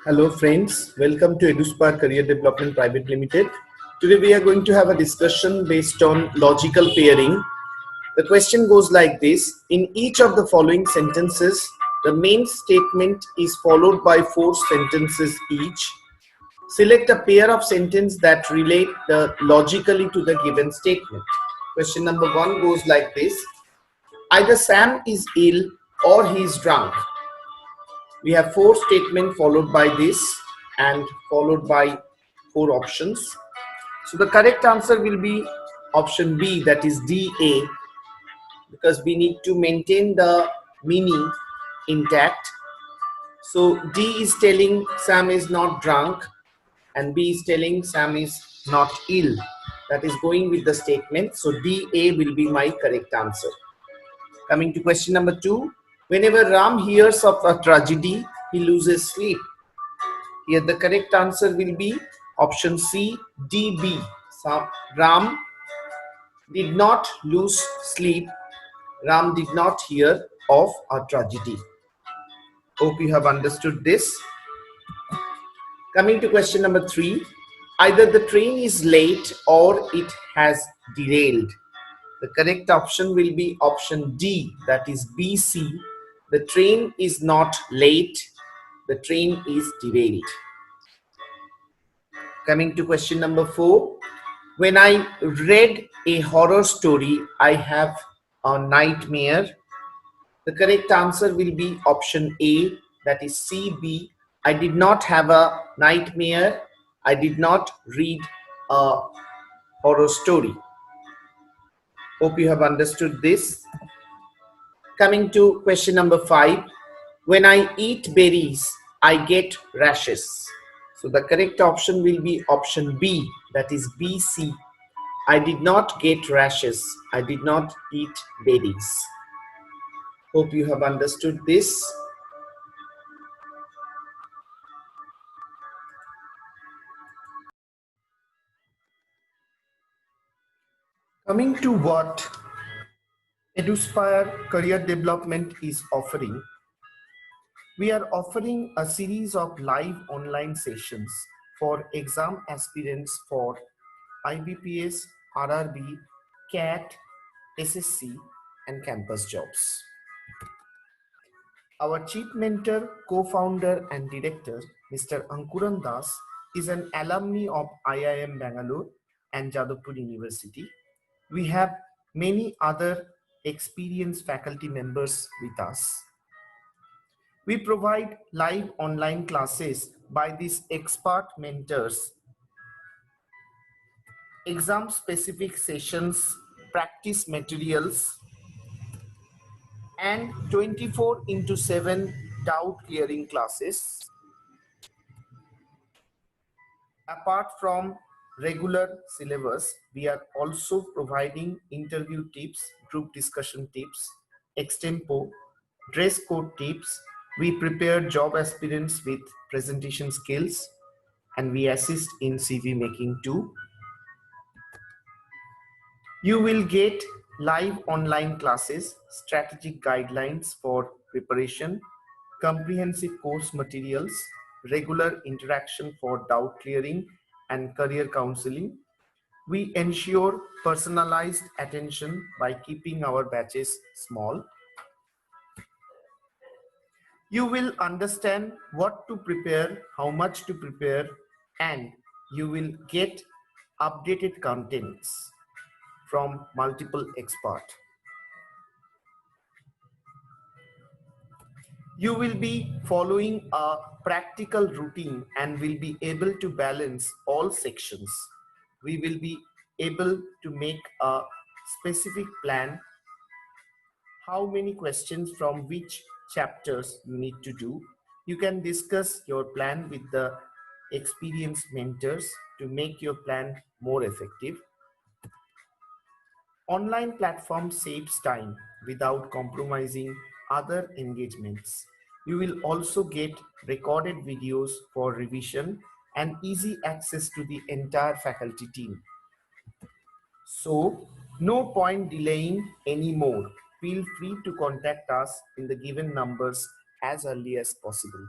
Hello friends, welcome to EduSpark Career Development Private Limited. Today we are going to have a discussion based on logical pairing. The question goes like this: in each of the following sentences, the main statement is followed by 4 sentences each. Select a pair of sentences that relate logically to the given statement. Question number 1 goes like this: either Sam is ill or he is drunk. We have 4 statements followed by this and followed by 4 options. So the correct answer will be option B, that is DA, because we need to maintain the meaning intact. So D is telling Sam is not drunk and B is telling Sam is not ill. That is going with the statement. So DA will be my correct answer. Coming to question number 2. Whenever Ram hears of a tragedy, he loses sleep. Here the correct answer will be option C, DB. So Ram did not lose sleep. Ram did not hear of a tragedy. Hope you have understood this. Coming to question number 3. Either the train is late or it has derailed. The correct option will be option D, that is BC. The train is not late, the train is derailed. Coming to question number 4. When I read a horror story, I have a nightmare. The correct answer will be option A, that is CB. I did not have a nightmare. I did not read a horror story. Hope you have understood this. Coming to question number 5. When I eat berries, I get rashes. So the correct option will be option B, that is BC. I did not get rashes. I did not eat berries. Hope you have understood this. Coming to what EduSpire Career Development is offering, we are offering a series of live online sessions for exam aspirants for IBPS, RRB, CAT, SSC, and campus jobs. Our chief mentor, co-founder, and director, Mr. Ankuran Das, is an alumni of IIM Bangalore and Jadavpur University. We have many other experienced faculty members with us. We provide live online classes by these expert mentors, exam-specific sessions, practice materials, and 24/7 doubt clearing classes. Apart from regular syllabus, we are also providing interview tips, group discussion tips, extempo, dress code tips. We prepare job aspirants with presentation skills, and we assist in CV making too. You will get live online classes, strategic guidelines for preparation, comprehensive course materials, regular interaction for doubt clearing and career counseling. We ensure personalized attention by keeping our batches small. You will understand what to prepare, how much to prepare, and you will get updated contents from multiple experts. You will be following a practical routine and will be able to balance all sections. We will be able to make a specific plan, how many questions from which chapters you need to do. You can discuss your plan with the experienced mentors to make your plan more effective. Online platform saves time without compromising other engagements. You will also get recorded videos for revision and easy access to the entire faculty team. So, no point delaying anymore. Feel free to contact us in the given numbers as early as possible.